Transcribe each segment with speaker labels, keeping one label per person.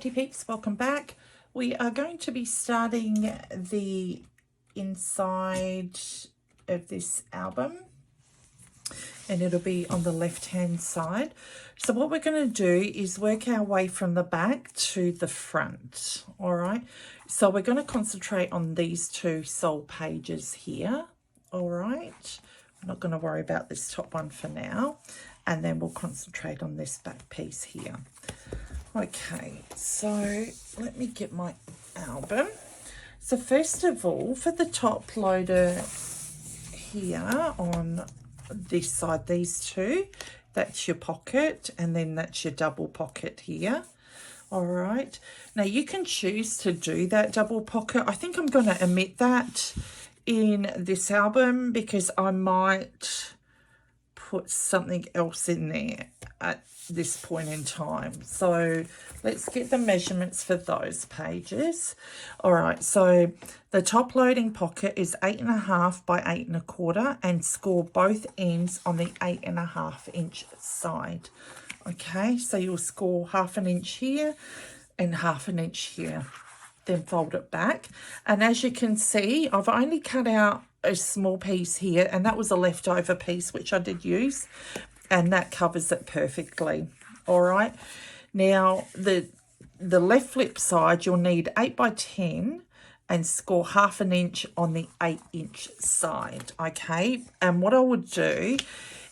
Speaker 1: Crafty peeps, welcome back. We are going to be starting the inside of this album, and it'll be on the left hand side. So what we're going to do is work our way from the back to the front. All right, so we're going to concentrate on these two sole pages here. All right, I'm not going to worry about this top one for now, and then we'll concentrate on this back piece here. Okay, so let me get my album. So first of all, for the top loader here on this side, these two, that's your pocket, and then that's your double pocket here. All right, now you can choose to do that double pocket. I think I'm going to omit that in this album because I might put something else in there at this point in time. So let's get the measurements for those pages. All right, so the top loading pocket is 8.5 by 8 1/4, and score both ends on the 8.5 inch side. Okay, so you'll score 1/2 inch here and 1/2 inch here, then fold it back. And as you can see, I've only cut out a small piece here, and that was a leftover piece which I did use, and that covers it perfectly. All right, now the left flip side, you'll need 8 by 10 and score 1/2 inch on the 8 inch side. Okay, and what I would do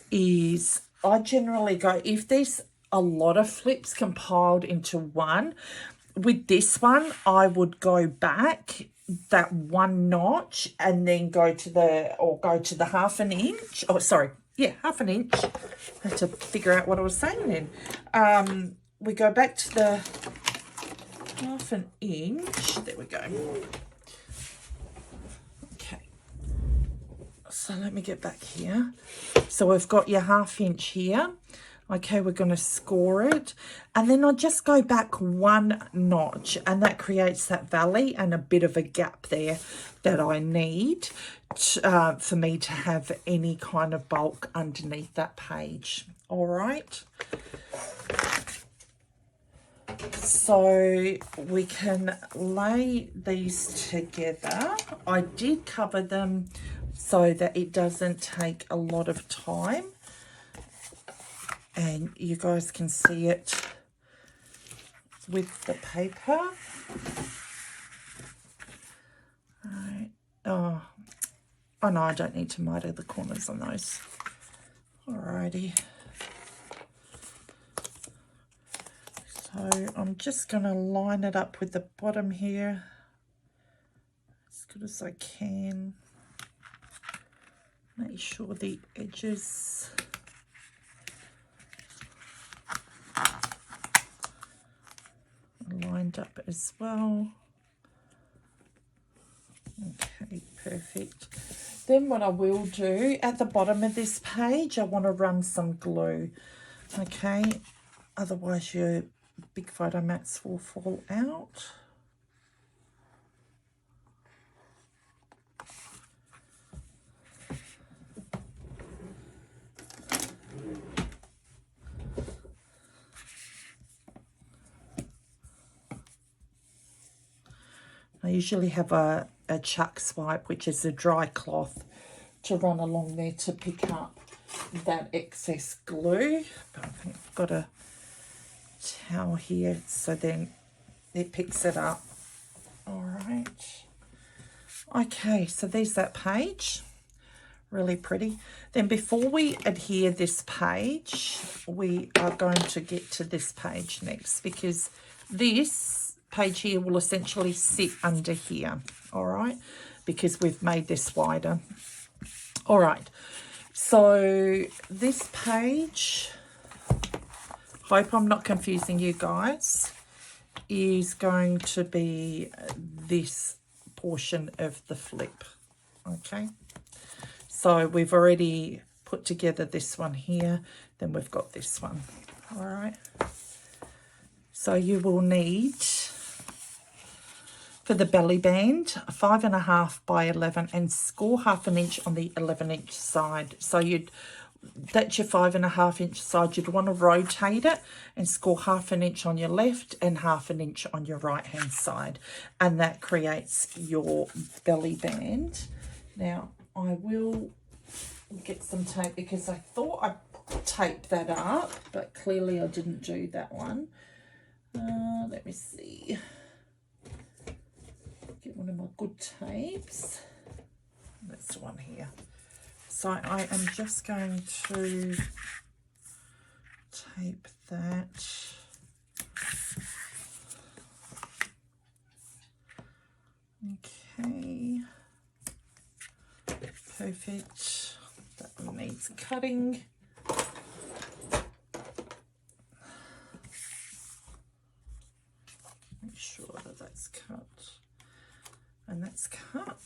Speaker 1: is I generally go, if there's a lot of flips compiled into one, with this one I would go back that 1 notch and then go to the 1/2 inch. Oh, sorry, yeah, 1/2 inch. I had to figure out what I was saying then. We go back to the 1/2 inch. There we go. Okay, so let me get back here. So we've got your 1/2 inch here. Okay, we're going to score it, and then I just go back 1 notch, and that creates that valley and a bit of a gap there that I need for me to have any kind of bulk underneath that page. All right, so we can lay these together. I did cover them so that it doesn't take a lot of time, and you guys can see it with the paper. Right. Oh no, I don't need to miter the corners on those. Alrighty. So I'm just going to line it up with the bottom here as good as I can. Make sure the edges lined up as well. Okay, perfect. Then what I will do at the bottom of this page, I want to run some glue. Okay, otherwise your big photo mats will fall out. I usually have a chuck swipe, which is a dry cloth, to run along there to pick up that excess glue. But I think I've got a towel here, so then it picks it up. All right. Okay, so there's that page. Really pretty. Then before we adhere this page, we are going to get to this page next, because this page here will essentially sit under here. All right, because we've made this wider. All right, so this page, hope I'm not confusing you guys, is going to be this portion of the flip. Okay, so we've already put together this one here, then we've got this one. All right, so you will need, for the belly band, 5.5 by 11, and score 1/2 inch on the 11 inch side. So you'd that's your 5.5 inch side. You'd want to rotate it and score 1/2 inch on your left and 1/2 inch on your right hand side, and that creates your belly band. Now I will get some tape because I thought I taped that up, but clearly I didn't do that one. Let me see. Get one of my good tapes. That's the one here. So I am just going to tape that. Okay. Perfect. That one needs cutting. Make sure that that's cut. And that's cut.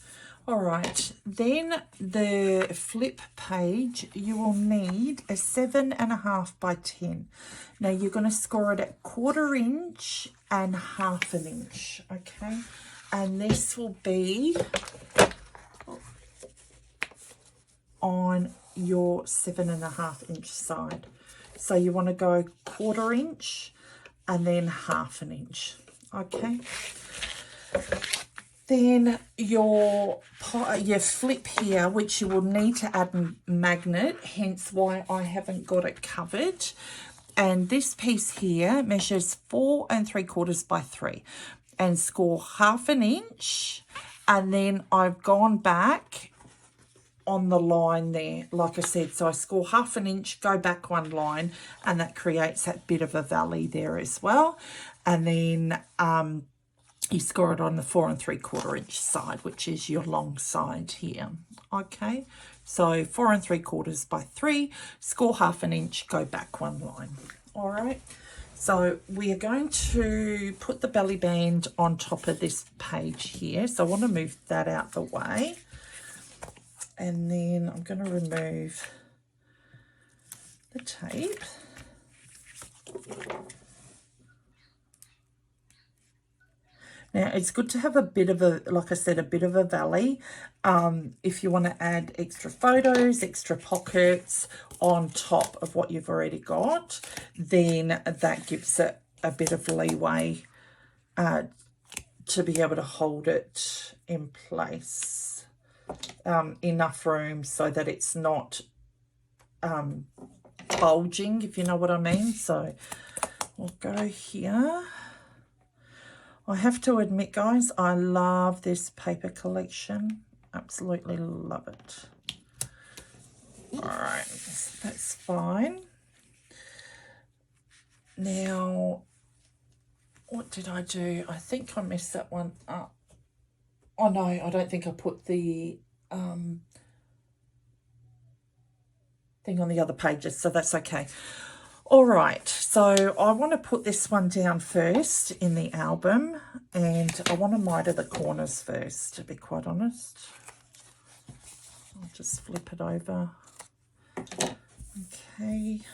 Speaker 1: All right, then the flip page, you will need a 7.5 by 10. Now you're going to score it at 1/4 inch and 1/2 inch, okay? And this will be on your 7.5 inch side. So you want to go 1/4 inch and then 1/2 inch, okay? Then your flip here, which you will need to add a magnet, hence why I haven't got it covered. And this piece here measures 4 3/4 by 3 and score 1/2 inch. And then I've gone back on the line there, like I said. So I score 1/2 inch, go back 1 line, and that creates that bit of a valley there as well. And then you score it on the 4 3/4 inch side, which is your long side here. Okay, so 4 3/4 by 3, score 1/2 inch, go back 1 line. All right, so we are going to put the belly band on top of this page here. So I want to move that out the way, and then I'm going to remove the tape. Now, it's good to have a bit of a, like I said, a bit of a valley. If you want to add extra photos, extra pockets on top of what you've already got, then that gives it a bit of leeway to be able to hold it in place. Enough room so that it's not bulging, if you know what I mean. So we'll go here. I have to admit, guys, I love this paper collection. Absolutely love it. All right, that's fine. Now, what did I do? I think I messed that one up. Oh, no, I don't think I put the thing on the other pages, so that's okay. All right, so I want to put this one down first in the album, and I want to miter the corners first, to be quite honest. I'll just flip it over. Okay.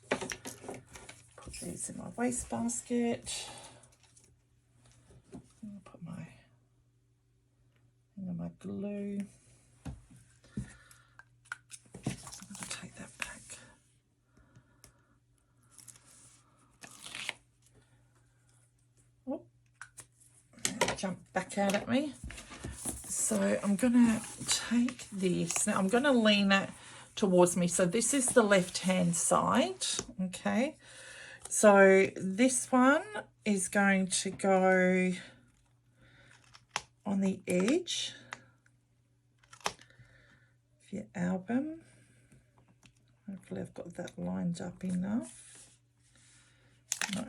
Speaker 1: Put these in my wastebasket. I'll put my glue. I'll take that back. Jump back out at me. So I'm going to take this. Now I'm going to lean it towards me. So this is the left hand side. Okay. So this one is going to go on the edge of your album. Hopefully I've got that lined up enough. No.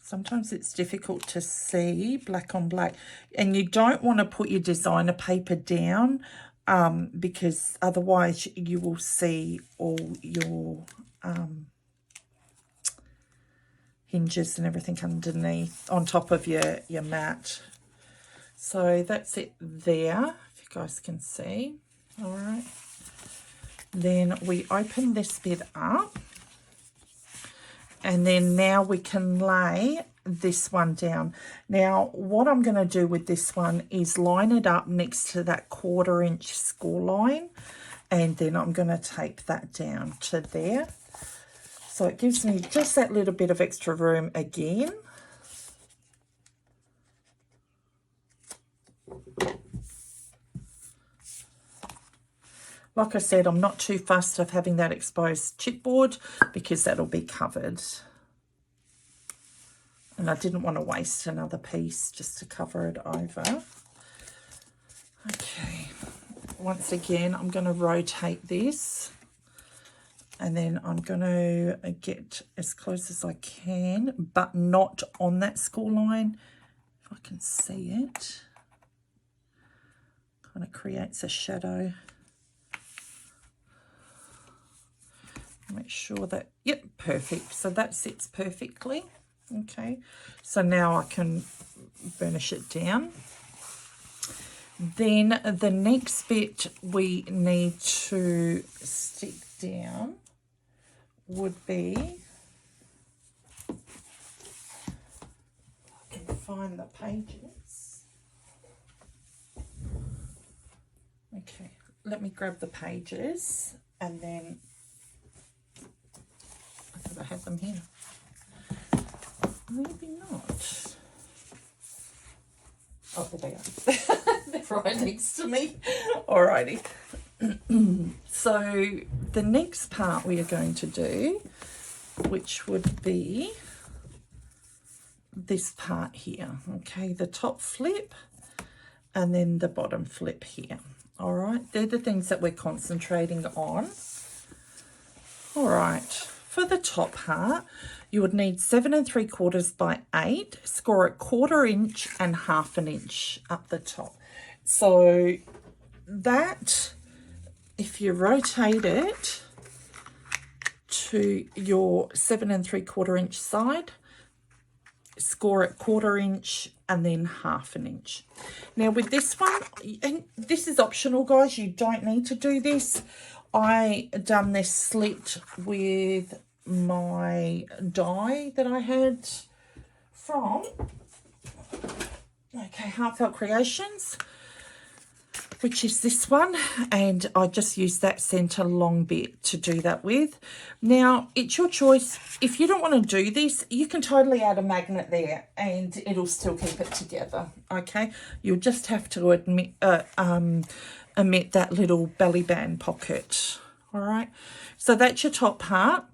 Speaker 1: Sometimes it's difficult to see black on black, and you don't want to put your designer paper down because otherwise you will see all your hinges and everything underneath on top of your mat. So that's it there, if you guys can see. All right, then we open this bit up. And then now we can lay this one down. Now what I'm going to do with this one is line it up next to that 1/4 inch score line, and then I'm going to tape that down to there. So it gives me just that little bit of extra room again. Like I said, I'm not too fussed of having that exposed chipboard because that'll be covered. And I didn't want to waste another piece just to cover it over. Okay, once again, I'm going to rotate this. And then I'm going to get as close as I can, but not on that score line. If I can see it. Kind of creates a shadow. Make sure that, yep, perfect. So that sits perfectly. Okay, so now I can burnish it down. Then the next bit we need to stick down would be, I can find the pages. Okay, let me grab the pages, and then I thought I had them here. Maybe not. Oh, there they are. They're right next to me. Alrighty. So the next part we are going to do, which would be this part here. Okay, the top flip and then the bottom flip here. All right, they're the things that we're concentrating on. All right, for the top part, you would need 7 3/4 by 8, score it 1/4 inch and 1/2 inch up the top. So that, if you rotate it to your 7 3/4 inch side, score it 1/4 inch and then 1/2 inch. Now with this one, and this is optional guys, you don't need to do this. I done this slit with my die that I had from, okay, Heartfelt Creations, which is this one, and I just used that center long bit to do that with. Now it's your choice. If you don't want to do this, you can totally add a magnet there and it'll still keep it together. Okay, you'll just have to omit that little belly band pocket. All right, so that's your top part.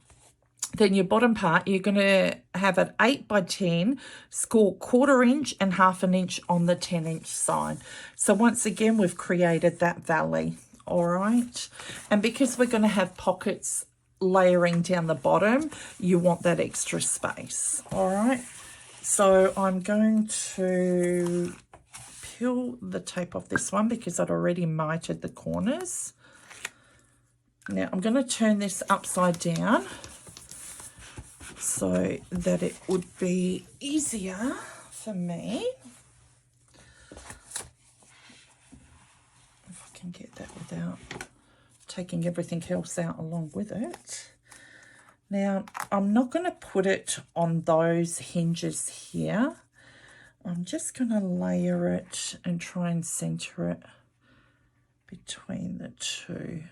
Speaker 1: Then your bottom part, you're going to have an 8 by 10, score 1/4 inch and 1/2 inch on the 10 inch side. So once again, we've created that valley. All right, and because we're going to have pockets layering down the bottom, you want that extra space. All right, so I'm going to peel the tape off this one because I'd already mitered the corners. Now I'm going to turn this upside down so that it would be easier for me. If I can get that without taking everything else out along with it. Now, I'm not going to put it on those hinges here. I'm just going to layer it and try and center it between the two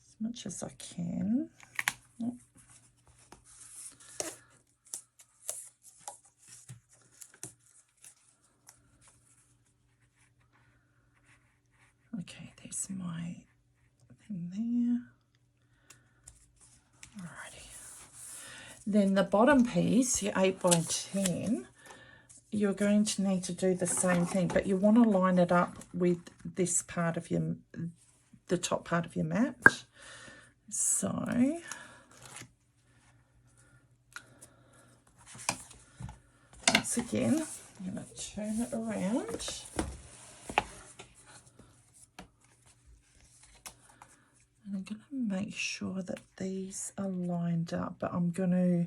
Speaker 1: as much as I can. Oh. Okay, there's my thing there. Alrighty. Then the bottom piece, your 8 by 10, you're going to need to do the same thing, but you want to line it up with this part of your, the top part of your mat. So once again, I'm going to turn it around. And I'm going to make sure that these are lined up, but I'm going to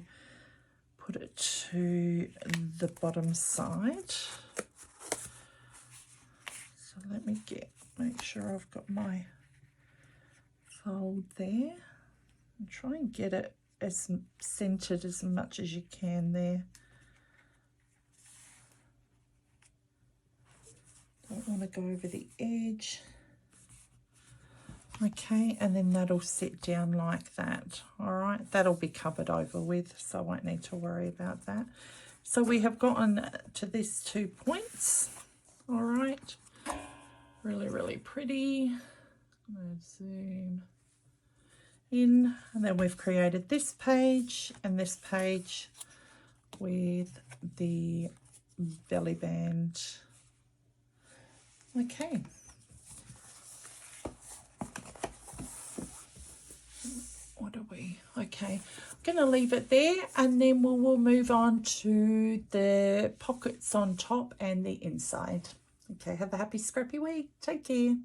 Speaker 1: put it to the bottom side. So let me make sure I've got my fold there and try and get it as centered as much as you can there. Don't want to go over the edge. Okay, and then that'll sit down like that. All right, that'll be covered over with, so I won't need to worry about that. So we have gotten to these 2 points. All right, really, really pretty. Let's zoom in, and then we've created this page and this page with the belly band. Okay. What are we? Okay, I'm going to leave it there, and then we'll move on to the pockets on top and the inside. Okay, have a happy scrappy week. Take care.